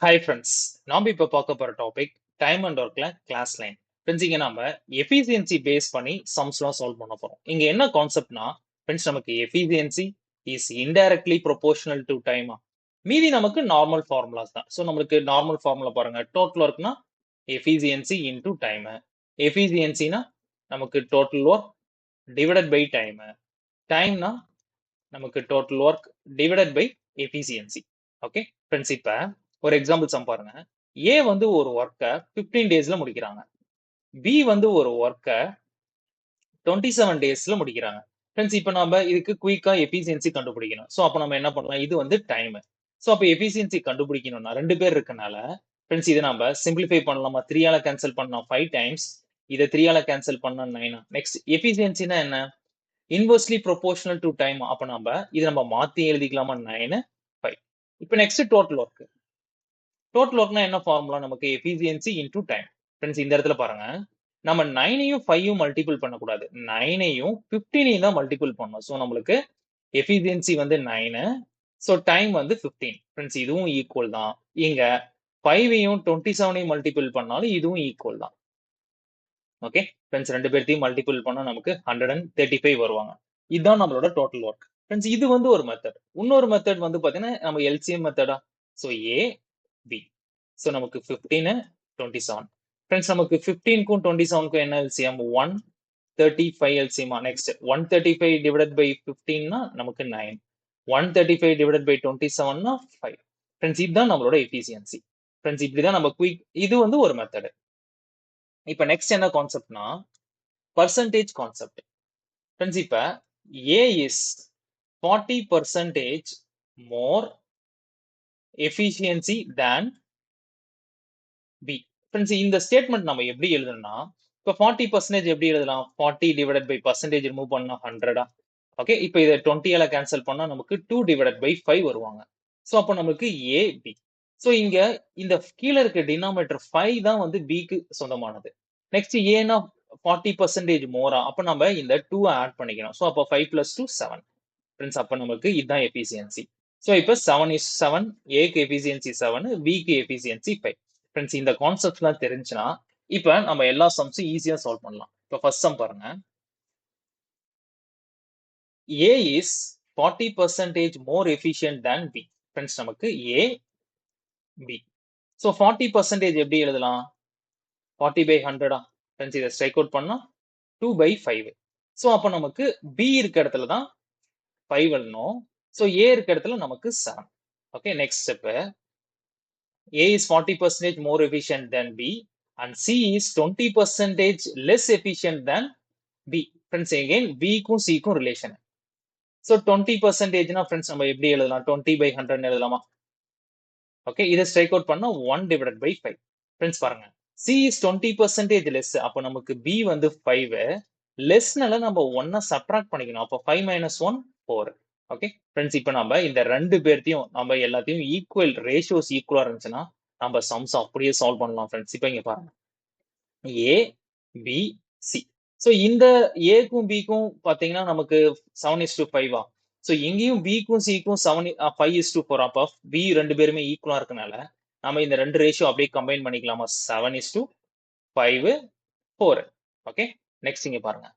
Hi friends. நாம இப்ப பார்க்க போற டாபிக் டைம் அண்ட் ஒர்க்ல கிளாஸ் லைன். ஃப்ரெண்ட்ஸ் இங்க நாம எஃபிஷியன்சி பேஸ் பண்ணி சம்ஸ்லாம் சால்வ் பண்ண போறோம். இங்க என்ன கான்செப்ட்னா ஃப்ரெண்ட்ஸ் நமக்கு efficiency is indirectly proportional to time. மீதி நமக்கு நார்மல் ஃபார்முலாஸ் தான். ஸோ நம்மளுக்கு நார்மல் ஃபார்முலா பாருங்க. டோட்டல் ஒர்க்னா எஃபிஷியன்சி இன்டு டைம். எஃபிஷியன்சினா நமக்கு total work divided by time. டைம்னா நமக்கு total work divided by efficiency. Okay friends, இப்ப ஒரு எக்ஸாம்பிள் சம் பாருங்க. ஏ வந்து ஒரு ஒர்க்கை 15 டேஸ்ல முடிக்கிறாங்க. பி வந்து ஒரு ஒர்க்கை 27 டேஸ்ல முடிக்கிறாங்க. ஃப்ரெண்ட்ஸ், இப்போ நம்ம இதுக்கு குயிக்கா எஃபிஷியன்சி கண்டுபிடிக்கணும். ஸோ அப்போ நம்ம என்ன பண்ணலாம், இது வந்து டைம். ஸோ அப்போ எஃபிஷியன்சி கண்டுபிடிக்கணும்னா ரெண்டு பேர் இருக்கனால ஃப்ரெண்ட்ஸ் இதை நம்ம சிம்பிளிஃபை பண்ணலாமா? 3ஆல கேன்சல் பண்ணா 5 டைம்ஸ், இதை 3ஆல கேன்சல் பண்ணா 9. நெக்ஸ்ட் எஃபிஷியன்சினா என்ன? Inversely proportional to time. அப்ப நம்ம மாத்தி எழுதிக்கலாமா? 9 5. இப்போ நெக்ஸ்ட் டோட்டல் ஒர்க். டோட்டல் ஒர்க்னா என்ன ஃபார்முலா? நமக்கு எஃபிஷியன்சி இன்டு டைம். ஃப்ரெண்ட்ஸ் இந்த இடத்துல பாருங்க, நம்ம 9ஐயும் 5ஐயும் மல்டிபிள் பண்ணக்கூடாது. 9ஐயும் 15ஐயும் தான் மல்டிபிள் பண்ணணும். ஸோ நம்மளுக்கு எஃபிஷியன்சி வந்து 9, ஸோ டைம் வந்து 15. ஃப்ரெண்ட்ஸ் இதுவும் ஈக்குவல் தான். இங்க 5ஐயும் 27ஐயும் மல்டிபிள் பண்ணாலும் இதுவும் ஈக்குவல் தான். ஓகே ஃப்ரெண்ட்ஸ், ரெண்டு பேர்த்தையும் மல்டிபிள் பண்ணா நமக்கு 135 வருவாங்க. இதுதான் நம்மளோட டோட்டல் ஒர்க். ஃப்ரெண்ட்ஸ் இது வந்து ஒரு மெத்தட். இன்னொரு மெத்தட் வந்து பாத்தீங்கன்னா நம்ம எல்சிஎம் மெத்தடா. So A B. ஸோ நமக்கு 15 27. ஃப்ரெண்ட்ஸ் நமக்கு 15க்கும் 27க்கும் என்ன LCM? 135 LCM. Next 135 divided by 15னா நமக்கு 9. 135 டிவைடட் பை 27னா 5. ஃப்ரெண்ட்ஸ் இதுதான் நம்மளோட எஃபிஷியன்சி. ஃப்ரெண்ட்ஸ் இப்படிதான் நம்ம குயிக், இது வந்து ஒரு மெத்தட். இப்ப நெக்ஸ்ட் என்ன கான்செப்ட்னா பர்சன்டேஜ் கான்செப்ட். ஃப்ரெண்ட்ஸ் இப்ப A is 40% more efficiency than B. Friends இந்த ஸ்டேட்மெண்ட் நம்ம எப்படி எழுதணும்னா, இப்ப 40% எப்படி எழுதலாம்? 40 டிவைடட் பை பர்சன்டேஜ் ரிமூவ் பண்ணா 100. ஓகே, இப்போ இதை 20ஆல கேன்சல் பண்ணா நமக்கு 2 டிவைடட் பை 5 வருவாங்க. ஸோ அப்போ நமக்கு A B. ஸோ இங்க இந்த கீழே இருக்க டினாமினேட்டர் 5 தான் வந்து பிக்கு சொந்தமானது. நெக்ஸ்ட் ஏன்னா 40% மோரா, அப்ப நம்ம இந்த 2 ஆட் பண்ணிக்கணும். ஸோ அப்போ 5 பிளஸ் 2 7. ஃப்ரெண்ட்ஸ் அப்ப நமக்கு இதுதான் எஃபிஷியன்சி. ஸோ இப்போ 7:7, ஏக்கு எஃபிஷியன்சி 7, பிக்கு எஃபிஷியன்சி 5. ஃப்ரெண்ட்ஸ் இந்த கான்செப்ட்லாம் தெரிஞ்சுன்னா இப்ப நம்ம எல்லா சம்ஸும் ஈஸியா சால்வ் பண்ணலாம். இப்போ ஃபர்ஸ்ட் சம் பாருங்க. A is 40% more efficient than B. Friends நமக்கு A B. ஸோ 40% எப்படி எழுதலாம்? 40 by 100. ஃப்ரெண்ட்ஸ் இதை ஸ்ட்ரைக் அவுட் பண்ணா 2 by 5. ஸோ அப்ப நமக்கு B இருக்க இடத்துல தான் 5 எழுதணும். ஸோ A இருக்க இடத்துல நமக்கு 7. Okay, next step. A is 40% more efficient than B and C is 20% less efficient than B. Friends again B க்கும் C க்கும் ரிலேஷன். ஸோ 20%னா ஃப்ரெண்ட்ஸ் நம்ம எப்படி எழுதலாம்? 20 by 100 எழுதலாமா? ஓகே, இதை ஸ்ட்ரைக் அவுட் பண்ணா 1 டிவைடட் பை 5. ஃப்ரெண்ட்ஸ் பாருங்க, C is 20% லெஸ். அப்போ நமக்கு B வந்து 5. லெஸ்னால நம்ம 1 சப்ட்ராக்ட் பண்ணிக்கணும். அப்போ 5 minus 1 4. ஓகே ஃப்ரெண்ட்ஸ், இப்போ நம்ம இந்த ரெண்டு பேர்த்தையும் நம்ம எல்லாத்தையும் ஈக்குவல் ரேஷியோஸ் ஈக்குவலா இருந்துச்சுன்னா நம்ம சம்ஸ் அப்படியே சால்வ் பண்ணலாம். ஃப்ரெண்ட்ஸ் இப்போ இங்க பாருங்க, A B C. ஸோ இந்த ஏக்கும் பிக்கும் பாத்தீங்கன்னா நமக்கு 7:5. ஸோ எங்கேயும் பிக்கும் சிக்கும் 5:4. அப்ப பி ரெண்டு பேருமே ஈக்குவலா இருக்கனால நம்ம இந்த ரெண்டு ரேஷியோ அப்படியே கம்பைன் பண்ணிக்கலாமா? 7:5 4. ஓகே, நெக்ஸ்ட் இங்க பாருங்க,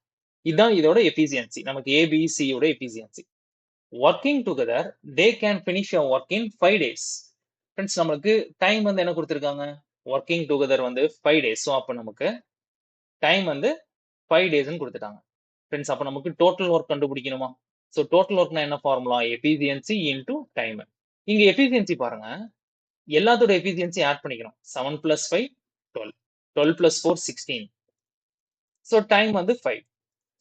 இதுதான் இதோட எஃபிஷியன்சி. நமக்கு ஏபிசியோட efficiency. Working together they can finish a work in 5 days. Friends நம்மளுக்கு டைம் வந்து என்ன கொடுத்திருக்காங்க? ஒர்க்கிங் டுகெதர் வந்து 5 days. ஸோ அப்போ நமக்கு டைம் வந்து 5 டேஸ்ன்னு கொடுத்துட்டாங்க. ஃப்ரெண்ட்ஸ் அப்போ நமக்கு டோட்டல் ஒர்க் கண்டுபிடிக்கணுமா? ஸோ டோட்டல் ஒர்க்னா என்ன ஃபார்முலா? Efficiency into time. இங்க எஃபிஷியன்சி பாருங்க, எல்லாத்தோட எஃபிஷியன்சி ஆட் பண்ணிக்கணும். 7 plus 5 12, 12 plus 4 16. ஸோ டைம் வந்து 5.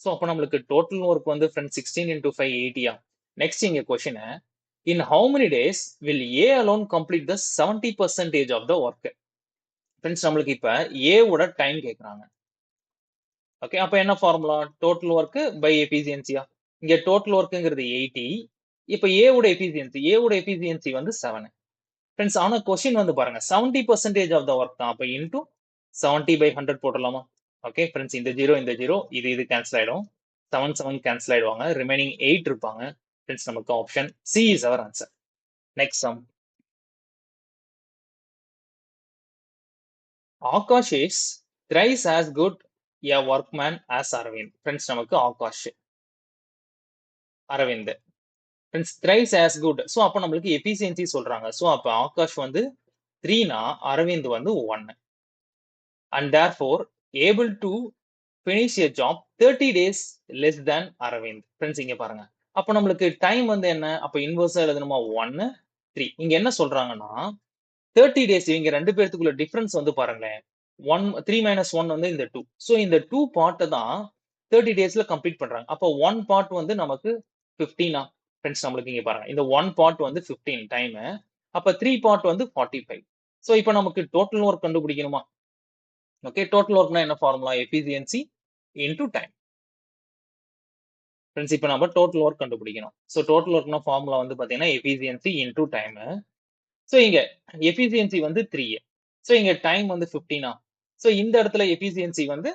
ஸோ அப்போ நம்மளுக்கு டோட்டல் ஒர்க் வந்து ஃப்ரெண்ட்ஸ் 16 into 5 80. நெக்ஸ்ட் இங்க question, in how many days will A alone complete the 70% of the work? Friends நம்மளுக்கு இப்ப ஏ ஓட டைம் கேட்கறாங்க. ஓகே, அப்ப என்ன ஃபார்முலா? டோட்டல் ஒர்க் பை எஃபிஷியன்சியா. இங்க டோட்டல் ஒர்க்ங்கிறது 80. இப்ப ஏ ஓட எஃபிஷியன்சி வந்து 7. ஃப்ரெண்ட்ஸ் ஆனா கொஸ்டின் வந்து பாருங்க 70% ஆஃப் த ஒர்க் தான். அப்ப இன்டு 70 by 100 போடலாமா? ஓகே ஃப்ரெண்ட்ஸ், இந்த 0 இந்த 0 இது கேன்சல் ஆயிடும். 7 7 கேன்சல் ஆயிடுவாங்க. ரிமைனிங் 8 இருப்பாங்க. ஃப்ரெண்ட்ஸ் நமக்கு option C is our answer. Next sum. Akash is thrice as good a workman as Arvind. Friends, நமக்கு Akash Aravind. Friends, thrice as good. So அப்ப நம்மளுக்கு efficiency சொல்றாங்க. So அப்ப ஆகாஷ் வந்து 3 னா அரவிந்த் வந்து 1. And therefore able to finish a job 30 days less than Aravind. Friends, இங்க பாருங்க. அப்ப நம்மளுக்கு டைம் வந்து என்ன? அப்ப இன்வெர்ஸா எழுதணுமா? 1, 3. இங்க என்ன சொல்றாங்கன்னா 30 டேஸ் இவங்க ரெண்டு பேர்த்துக்குள்ள டிஃபரன்ஸ் வந்து பாருங்களேன். 3 - 1 வந்து இந்த 2. ஸோ இந்த 2 பார்ட்டை தான் 30 டேஸ்ல கம்ப்ளீட் பண்றாங்க. அப்போ 1 பார்ட் வந்து நமக்கு 15 ஃப்ரெண்ட்ஸ். நம்மளுக்கு இங்க பாருங்க, இந்த 1 பார்ட் வந்து 15 டைம். அப்ப 3 பார்ட் வந்து 45. ஸோ இப்போ நமக்கு டோட்டல் ஒர்க் கண்டுபிடிக்கணுமா? ஓகே, டோட்டல் ஒர்க்னா என்ன formula? Efficiency into time. Friends, இப்போ நம்ம டோட்டல் ஒர்க் கண்டுபிடிக்கணும். ஸோ டோட்டல் ஒர்க்னா ஃபார்முலா வந்து பாத்தீங்கன்னா எஃபிசியன்சி இன்டு டைம். ஸோ இங்க எஃபிசியன்சி வந்து 3. ஸோ இங்க டைம் வந்து 15. ஸோ இந்த இடத்துல எஃபிசியன்சி வந்து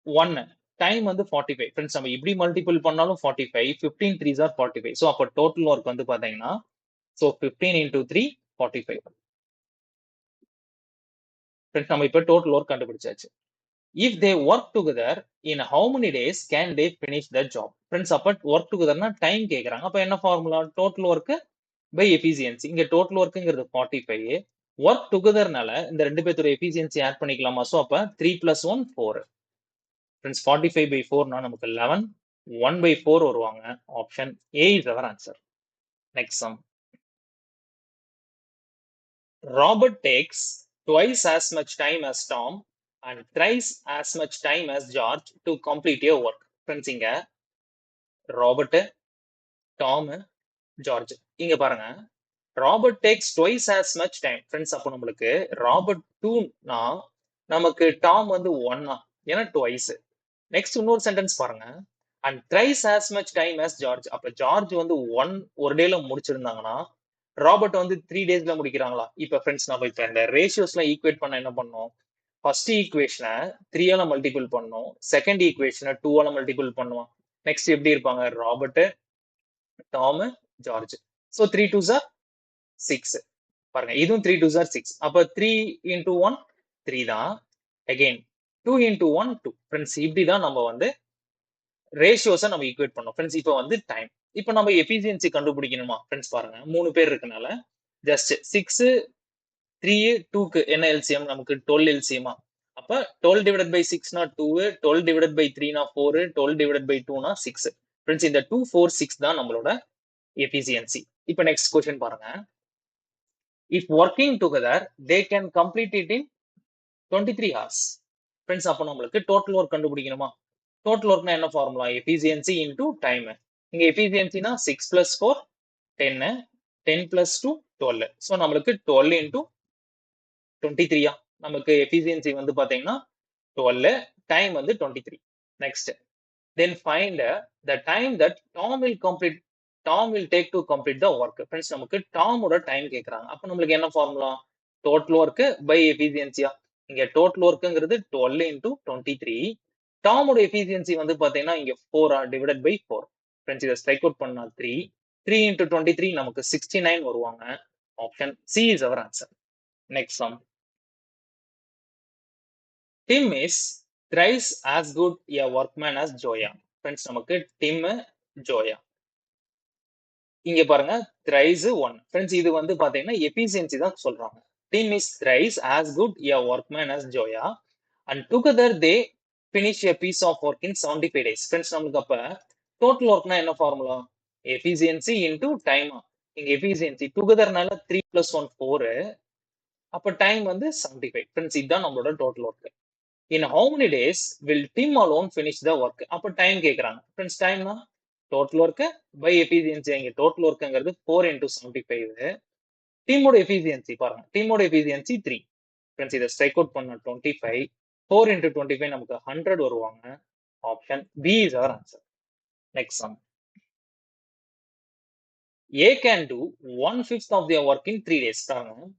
1, டைம் வந்து 45. ஃப்ரெண்ட்ஸ், நம்ம இப்படி மல்டிபிள் பண்ணாலும் 45, 15 3s are 45. ஸோ அப்போ டோட்டல் ஒர்க் வந்து பாத்தீங்கன்னா ஸோ 15 × 3 45. ஃப்ரெண்ட்ஸ், நம்ம இப்போ டோட்டல் ஒர்க் கண்டுபிடிச்சாச்சு. If they work together in how many days can they finish the job? Friends, அப்ப ஒர்க் டுகெதர்னா டைம் கேக்குறாங்க. அப்ப என்ன formula? Total work by efficiency. இங்க டோட்டல் ஒர்க்குங்கிறது 45. ஒர்க் டுகெதர்னால இந்த ரெண்டு பேர்த்தோட எஃபிசியன்சி ஆட் பண்ணிக்கலாமா? ஸோ அப்ப 3 + 1 4. ஃப்ரெண்ட்ஸ், 45/4 னா நமக்கு 11. 1/4 வருவாங்க. Option A is our answer. Next sum. Robert takes twice as much time as Tom and thrice as much time as George to complete a work. Friends, இங்க Robert, Tom, George. இங்க பாருங்க, Robert takes twice as much time. Friends, அப்போ நம்மளுக்கு Robert 2னா நமக்கு Tom வந்து 1, ஏன்னா twice. Next இன்னொரு சென்டென்ஸ் பாருங்க, and thrice as much time as George. அப்ப ஜார்ஜ் வந்து 1 ஒரு டேல முடிச்சிருந்தாங்கன்னா ராபர்ட் வந்து 3 டேஸ்ல முடிக்கிறாங்களா? இப்ப ஃப்ரெண்ட்ஸ், நம்ம இப்ப இந்த ரேஷியோஸ்லாம் ஈக்குவேட் பண்ண என்ன பண்ணோம்? ஃபர்ஸ்ட் ஈக்குவேஷனை 3 ஆல மல்டிபிள் பண்ணோம், செகண்ட் ஈக்குவேஷனை 2 ஆல மல்டிபிள் பண்ணுவோம். நெக்ஸ்ட் எப்படி இருப்பாங்க? Robert, Tom, George. So 3 2s are 6. பாருங்க, இதுவும் 3 2s are 6. அப்ப 3 × 1 3 தான். அகைன் 2 × 1 2. ஃப்ரெண்ட்ஸ், இப்படிதான் நம்ம வந்து ரேஷியோஸை நம்ம ஈக்குவேட் பண்ணோம். ஃப்ரெண்ட்ஸ், இப்போ வந்து டைம். இப்போ நம்ம எஃபிசியன்சி கண்டுபிடிக்கணுமா? ஃப்ரெண்ட்ஸ் பாருங்க, 3 பேர் இருக்கனால ஜஸ்ட் 6 3 2க்கு என்ன எல்சிஎம்? நமக்கு 12 எல்சிஎமா? அப்ப 12 / 6 னா 2, 12 / 3 னா 4, 12 / 2 னா 6. ஃப்ரெண்ட்ஸ், இந்த 2 4 6 தான் நம்மளோட எஃபிசியன்சி. இப்போ நெக்ஸ்ட் क्वेश्चन பாருங்க. If working together they can complete it in 23 hours. Friends, அப்போ நம்மளுக்கு டோட்டல் ஒர்க் கண்டுபிடிக்கணுமா? டோட்டல் ஒர்க்னா என்ன ஃபார்முலா? Efficiency into time. இங்க எஃபிசியன்சினா 6 + 4 10, 10 + 2 12. ஸோ நம்மளுக்கு 12 × 23. நமக்கு எஃபிசியன்சி வந்து பாத்தீங்கன்னா 12, டைம் வந்து 23. Next, then find the time that Tom will take to complete the work. Friends, நமக்கு டாமோட டைம் கேக்குறாங்க. அப்ப நம்மளுக்கு என்ன ஃபார்முலா? டோட்டல் ஒர்க் பை எஃபிசியன்சியா? இங்க டோட்டல் ஒர்க்ங்கிறது 12 × 23. டாமோட எஃபிசியன்சி வந்து பாத்தீங்கன்னா இங்க 4 டிவைடட் பை 4. ஃப்ரெண்ட்ஸ், இதை ஸ்ட்ரைக் அவுட் பண்ணா 3 × 23 நமக்கு 69 வருவாங்க. Option C is our answer. Next sum. Tim is thrice as good a workman as Joya. Friends, நமக்கு டிம், ஜோயா. இங்க பாருங்க, thrice 1. ஃப்ரெண்ட்ஸ், இது வந்து பாத்தீங்கன்னா எஃபிசியன்சி தான் சொல்றாங்க. Tim is thrice as good a workman as Joya and together they finish a piece of work in 75 days. Friends, நமக்கு அப்ப டோட்டல் ஒர்க்னா என்ன ஃபார்முலா? Efficiency into time. இங்க எஃபிசியன்சி டுகெதர்னால 3 + 1 4. அப்ப டைம் வந்து 75. ஃப்ரெண்ட்ஸ், இதுதான் நம்மளோட total work. In how many days will Tim alone finish the work? அப்ப டைம் கேக்குறாங்க. ஃப்ரெண்ட்ஸ், டைம்னா டோட்டல் ஒர்க் பை எஃபிசியன்சி. இங்க டோட்டல் ஒர்க்ங்கிறது 4 × 75. டீமோட எஃபிசியன்சி பாருங்க, டீமோட எஃபிசியன்சி 3. ஃப்ரெண்ட்ஸ், இதை ஸ்ட்ரைக் அவுட் பண்ண 25. 4 × 25 நமக்கு 100 வருவாங்க. Option B is our answer. Next sum. A can do 1/5 of their work in 3 days. பாருங்க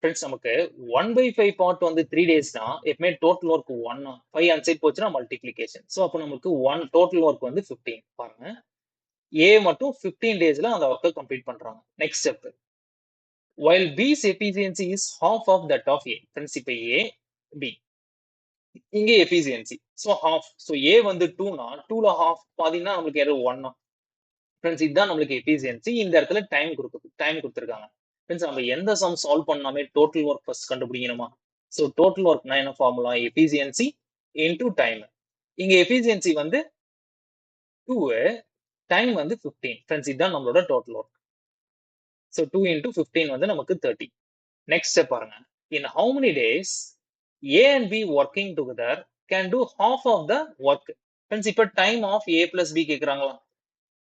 ஃப்ரெண்ட்ஸ், நமக்கு 1/5 பார்ட் வந்து 3 டேஸ்னா எப்பவுமே டோட்டல் ஒர்க் 1. 5 அன்சைட் போச்சுன்னா மல்டிப்ளிகேஷன். ஸோ அப்போ நமக்கு 1 டோட்டல் ஒர்க் வந்து 15. பாருங்க, ஏ மட்டும் 15 டேஸ்ல அந்த ஒர்க்கை கம்ப்ளீட் பண்றாங்க. Next step, while B's efficiency is half of that of A. Friends, இப்ப A, B. இங்கே efficiency. So half. So A வந்து 2 னா 2ல half பாத்தீங்கன்னா நமக்கு எது 1. ஃப்ரெண்ட்ஸ் இதுதான் நம்மளுக்கு எஃபிஷியன்சி. இந்த இடத்துல டைம் கொடுத்துருக்காங்க. ஃப்ரெண்ட்ஸ் நம்ம எந்த சம் சால்வ் பண்ணாமே டோட்டல் ஒர்க் ஃபர்ஸ்ட் கண்டுபிடிக்கணுமா? ஸோ டோட்டல் ஒர்க்னா என்ன ஃபார்முலா? Efficiency into time. இங்க எஃபிஷியன்சி வந்து 2, டைம் வந்து 15. ஃப்ரெண்ட்ஸ் இதுதான் நம்மளோட டோட்டல் ஒர்க். ஸோ 2 into 15 வந்து நமக்கு 30. நெக்ஸ்ட் ஸ்டெப் பாருங்க. இன் how many days A and B working together can do half of the work. Friends இப்போ time of A plus B கேக்குறாங்களா?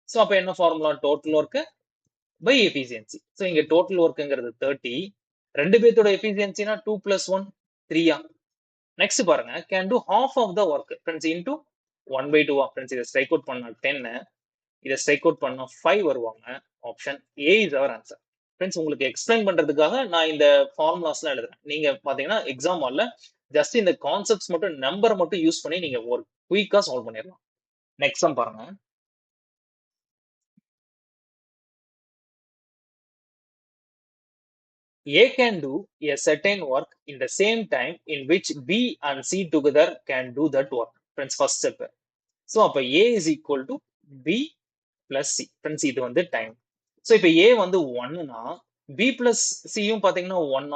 ஸோ அப்ப என்ன formula? Total work by efficiency. So இங்க total ஒர்க்ங்கிறது 30. ரெண்டு பேர்த்தோட எஃபிஷியன்சினா 2 plus 1 3. நெக்ஸ்ட் பாருங்க, can do half of the work friends into 1/2. ஃப்ரெண்ட்ஸ் இதை ஸ்ட்ரைக் அவுட் பண்ணா 10, இதை ஸ்ட்ரைக் அவுட் பண்ணா 5 வருவாங்க. Option A is our answer. Friends உங்களுக்கு எக்ஸ்பிளைன் பண்றதுக்காக நான் இந்த ஃபார்முலாஸ்லாம் எழுதுறேன். நீங்க பாத்தீங்கன்னா எக்ஸாம் ஹால்ல ஜஸ்ட் இந்த கான்செப்ட்ஸ் மட்டும் நம்பர் மட்டும் யூஸ் பண்ணி நீங்க ஒரு குயிக்கா சால்வ் பண்ணிடலாம். நெக்ஸ்ட் சம் பாருங்க. A can do a certain work in the same time in which B and C together can do that work. Friends, first step. So, அப்ப A is equal to B plus C. Friends, இது வந்து time. So, இப்ப A வந்து 1னா B plus C யும் பாத்தீங்கன்னா 1.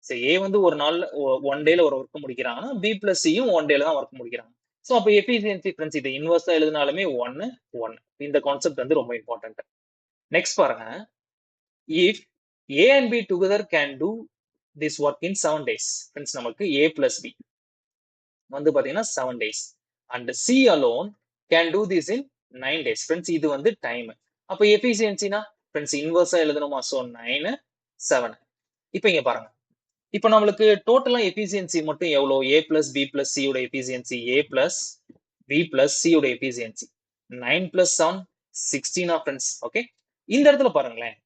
So, A வந்து ஒரு நாள்ல 1 டேல ஒரு ஒர்க் முடிக்கிறாங்கன்னா B plus C யும் 1 டேல தான் ஒர்க் முடிக்கிறாங்க. So, அப்ப efficiency friends இது இன்வெர்ஸா எழுதினாலுமே 1 1. இந்த கான்செப்ட் வந்து ரொம்ப இம்பார்ட்டன்ட். நெக்ஸ்ட் பாருங்க. If A and B together can do this work in 7 days. Friends, நமக்கு A plus B வந்து பாத்தீங்கன்னா 7 days. And C alone can do this in 9 days. Friends, இது வந்து டைம். அப்ப எஃபிஷியன்சினா ஃப்ரெண்ட்ஸ் இன்வெர்ஸா எழுதணுமா? ஸோ 9 7. இப்போ இங்க பாருங்க. இப்போ நம்மளுக்கு டோட்டலா எஃபிஷியன்சி மட்டும் எவ்வளோ? A plus B plus C உடைய efficiency, A plus B plus C உடைய எஃபிஷியன்சி 9 plus 7 16 ஃப்ரெண்ட்ஸ். ஓகே, இந்த இடத்துல பாருங்களேன்,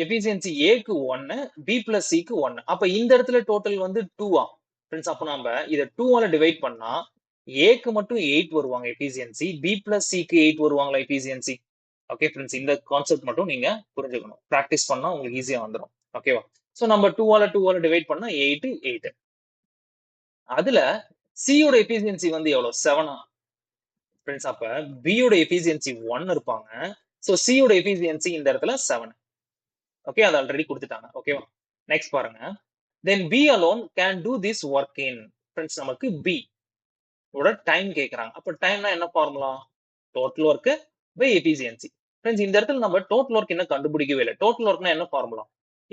எஃபிஷியன்சி ஏக்கு 1, B plus C க்கு 1. அப்ப இந்த இடத்துல டோட்டல் வந்து 2. ஃப்ரெண்ட்ஸ், அப்ப நாம இத 2ஆல டிவைட் பண்ணா ஏக்கு மட்டும் 8 வருவாங்க எஃபிஷியன்சி, B plus C க்கு 8 வருவாங்களா எஃபிஷியன்சி? ஓகே ஃப்ரெண்ட்ஸ், இந்த கான்செப்ட் மட்டும் நீங்க புரிஞ்சுக்கணும். பிராக்டிஸ் பண்ணா உங்களுக்கு ஈஸியா வந்துடும். ஓகேவா? சோ நம்ம 2ஆல டிவைட் பண்ணா 8 8. அதுல C யோட எஃபிஷியன்சி வந்து எவ்வளவு? 7. ஃப்ரெண்ட்ஸ், அப்ப B யோட எஃபிஷியன்சி 1 இருப்பாங்க. சோ C யோட எஃபிஷியன்சி இந்த இடத்துல 7. ஓகே, அது ஆல்ரெடி கொடுத்துட்டாங்க. ஓகேவா? நெக்ஸ்ட் பாருங்க. Then B alone can do this work in. Friends, நமக்கு B ஓட டைம் கேக்குறாங்க. அப்ப டைம்னா என்ன formula? Total work by efficiency. Friends, இந்த இடத்துல நம்ம டோட்டல் ஒர்க் என்ன கண்டுபிடிக்கவே இல்லை. டோட்டல் ஒர்க்னா என்ன ஃபார்முலா?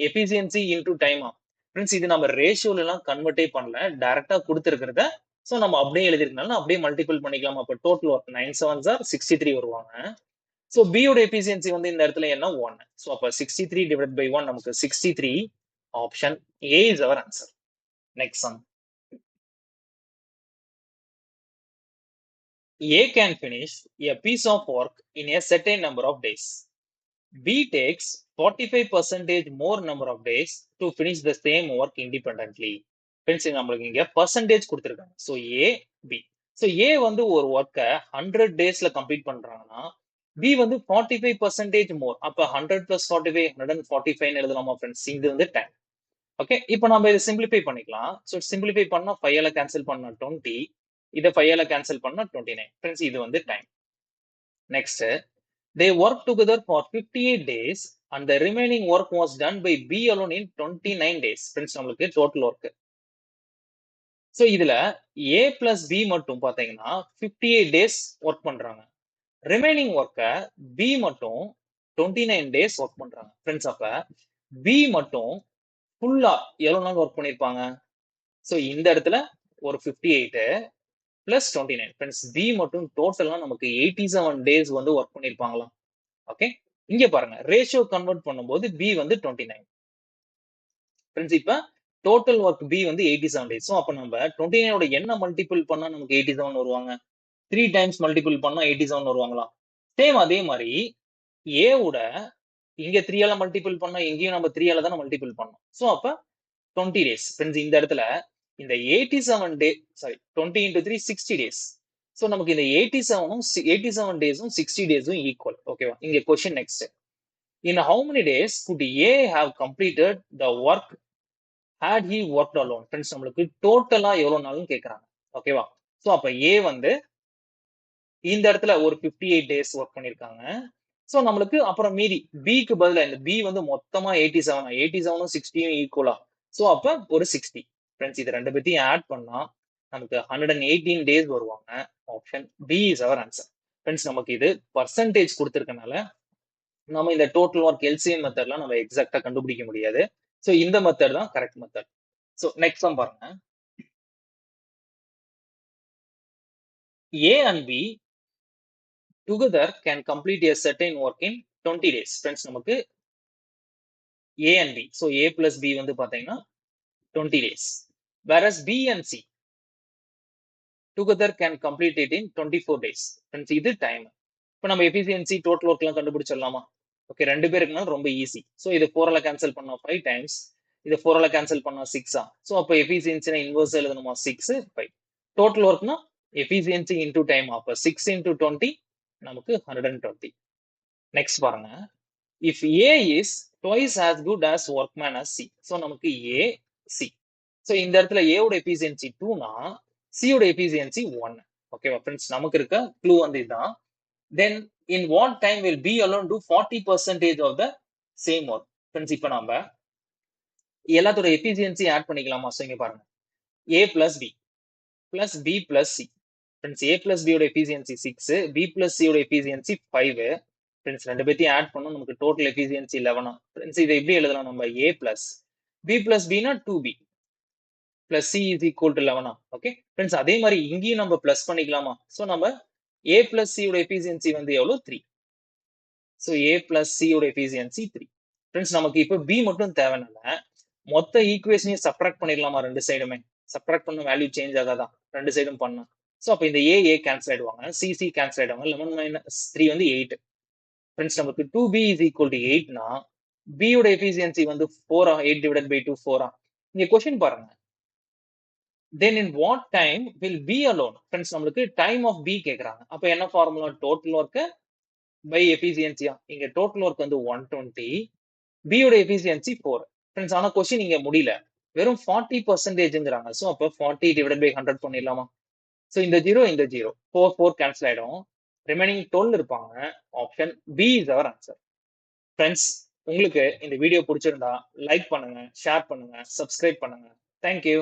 எஃபிஷியன்சி இன்டூ டைமா. ஃப்ரெண்ட்ஸ், இது நம்ம ரேஷியோல எல்லாம் கன்வெர்ட்டே பண்ணல, டைரக்டா கொடுத்துருக்கிறத சோ நம்ம அப்படியே எழுதிருக்கனால அப்படியே மல்டிபிள் பண்ணிக்கலாம். அப்ப டோட்டல் ஒர்க் 9 7s are 63 வருவாங்க. சோ B யோட எஃபிஷியன்சி வந்து இந்த இடத்துல என்ன? 1. சோ அப்ப 63 divided by 1 நமக்கு 63. Option A is our answer. Next sum. A can finish a piece of work in a certain number of days. B takes 45% more number of days to finish the same work independently. Friends, நம்மளுக்கு இங்க percentage கொடுத்திருக்காங்க. So A, B. So A வந்து ஒரு ஒர்க்கை 100 டேஸ்ல complete பண்றாங்கன்னா B வந்து 45% more. அப்ப 100 plus 45 145 எழுதலாமா ஃப்ரெண்ட்ஸ்? இது வந்து 10. ஓகே, இப்போ நம்ம இதை சிம்பிளிஃபை பண்ணிக்கலாம். ஸோ சிம்பிளிஃபை பண்ணா 5ஆல கேன்சல் பண்ணா 20, இதை 5ஆல கேன்சல் பண்ணா 29. ஃப்ரெண்ட்ஸ், இது வந்து time. Next, they worked together for 58 days and the remaining work was done by B alone in 29 days. Friends, நம்மளுக்கு டோட்டல் ஒர்க். ஸோ இதுல A plus B மட்டும் பாத்தீங்கன்னா 58 டேஸ் ஒர்க் பண்றாங்க. ரிமைனிங் ஒர்க்கை B மட்டும் 29 டேஸ் ஒர்க் பண்றாங்க. Friends, அப்ப B மட்டும் ஃபுல்லா எவ்வளவு நாள் ஒர்க் பண்ணிருப்பாங்க? சோ இந்த இடத்துல ஒரு 58 பிளஸ் 29. ஃப்ரெண்ட்ஸ், B மட்டும் டோட்டலா நமக்கு 87 டேஸ் வந்து ஒர்க் பண்ணிருப்பாங்களா? ஓகே, இங்க பாருங்க, ரேஷியோ கன்வெர்ட் பண்ணும்போது B வந்து 29. ஃப்ரெண்ட்ஸ், இப்ப டோட்டல் ஒர்க் B வந்து 87 டேஸ். சோ அப்ப நம்ம 29 ஓட என்ன மல்டிபிள் பண்ணா நமக்கு 87 வருவாங்க? 3 டைம்ஸ் மல்டிபிள் பண்ணா 87 வருவாங்களா? சேம் அதே மாதிரி A ஓட இங்க 3ஆல மல்டிபிள் பண்ணா எங்கேயும் நம்ம 3ஆல தான மல்டிபிள் பண்ணோம். சோ அப்ப 20 டேஸ். ஃப்ரெண்ட்ஸ், இந்த இடத்துல இந்த 87 டே 20 into 3 60 டேஸ். சோ நமக்கு இந்த 87 டேஸும் 60 டேஸும் ஈக்குவல். ஓகேவா? இங்க question next. In how many days could A have completed the work had he worked alone? Friends நம்மளுக்கு டோட்டலா எவ்வளவு நாளும் கேக்குறாங்க. ஓகேவா? சோ அப்ப A வந்து இந்த இடத்துல ஒரு 58 டேஸ் ஒர்க் பண்ணிருக்காங்க. சோ நம்மளுக்கு அப்புறம் மீதி பிக்கு பதிலா இந்த பி வந்து மொத்தமா 87 87ம் 60யும் ஈக்குவலா. சோ அப்ப ஒரு 60. ஃப்ரெண்ட்ஸ் இது ரெண்டு பேத்தையும் ஆட் பண்ணா நமக்கு 118 டேஸ் வருவாங்க. Option D is our answer. Friends நமக்கு இது பர்சன்டேஜ் கொடுத்திருக்கனால நம்ம இந்த டோட்டல் ஒர்க் எல்சிஎம் மெத்தட்லாம் நம்ம எக்ஸாக்டா கண்டுபிடிக்க முடியாது. சோ இந்த மெத்தட் தான் correct method. So next one பாருங்க. A and B together can complete a certain work in 20 days. Friends நமக்கு A and B. So A plus B வந்து பாத்தீங்கன்னா 20 days. Whereas B and C together can complete it in 24 days. Friends இது time. இப்போ நம்ம efficiency total ஒர்க்லாம் கண்டுபிடிச்சிடலாமா? Okay ரெண்டு பேருக்குனால ரொம்ப easy. So இது 4ஆல கேன்சல் பண்ணோம் 5 டைம்ஸ், இது 4ஆல கேன்சல் பண்ணோம் 6ஆ. ஸோ அப்போ எஃபிசியன்சினா இன்வர்ஸ் எழுதணுமா 6 5. டோட்டல் ஒர்க்னா எஃபிசியன்சி இன்டூ டைம், அப்போ 6 into 20 நமக்கு 120. நெக்ஸ்ட் பாருங்க. If A is twice as good as workman as C. So நமக்கு ஏ சி. ஸோ இந்த இடத்துல ஏவோட எஃபிசியன்சி 2னா சியோட எஃபிசியன்சி 1. ஓகேவா ஃப்ரெண்ட்ஸ்? நமக்கு இருக்க க்ளூ வந்து இதுதான். Then in what time will B alone do 40% of the same work? Friends இப்போ நம்ம எல்லாத்தோட எஃபிசியன்சி ஆட் பண்ணிக்கலாமா? ஸோ இங்க பாருங்க. A plus B plus B plus C. Friends A plus B யோட எஃபிசியன்சி 6, B plus C யோட efficiency 5. Friends ரெண்டு பேத்தையும் add பண்ணோம் நமக்கு டோட்டல் எஃபிசியன்சி 11. ஃப்ரெண்ட்ஸ் இதை எப்படி எழுதலாம் நம்ம? A plus B plus B னா 2B plus C is equal to 11. Okay friends அதே மாதிரி இங்கேயும் நம்ம பிளஸ் பண்ணிக்கலாமா? ஸோ நம்ம A plus C யோட எஃபிசியன்சி வந்து எவ்வளவு? 3. ஸோ A plus C யோட எஃபிசியன்சி 3. ஃப்ரெண்ட்ஸ் நமக்கு இப்போ B மட்டும் தேவையில்ல, மொத்த ஈக்குவேஷனையும் சப்ட்ராக்ட் பண்ணிடலாமா? ரெண்டு சைடுமே சப்ட்ராக்ட் பண்ண வேல்யூ சேஞ்ச் ஆகாதா? ரெண்டு சைடும் பண்ணா. ஸோ அப்போ இந்த A கேன்சல் ஆயிடுவாங்க, C கேன்சல் ஆயிடுவாங்க. 11 - 3 வந்து 8. ஃப்ரெண்ட்ஸ் நமக்கு 2B is equal to 8னா B யோட எஃபிசியன்சி வந்து 4ஆ? 8 divided by 2 4ஆ? இங்க கொஸ்டின் பாருங்க. Then in what time will B alone? Friends நம்மளுக்கு டைம் ஆஃப் B கேக்குறாங்க. அப்ப என்ன ஃபார்முலா? டோட்டல் ஒர்க் பை எஃபிசியன்சியா? இங்க டோட்டல் ஒர்க் வந்து 120, B யோட எஃபிசியன்சி 4. ஃப்ரெண்ட்ஸ் ஆனா கொஸ்டின் இங்க முடியல, வெறும் 40%ங்கிறாங்க. சோ அப்ப 40 divided by 100 பண்ணிடலாமா? சோ இந்த 0 இந்த 0 4 கேன்சல் ஆயிடும், ரிமைனிங் 12 இருப்பாங்க. Option B is our answer. Friends உங்களுக்கு இந்த வீடியோ பிடிச்சிருந்தா லைக் பண்ணுங்க, ஷேர் பண்ணுங்க, சப்ஸ்கிரைப் பண்ணுங்க. தேங்க்யூ.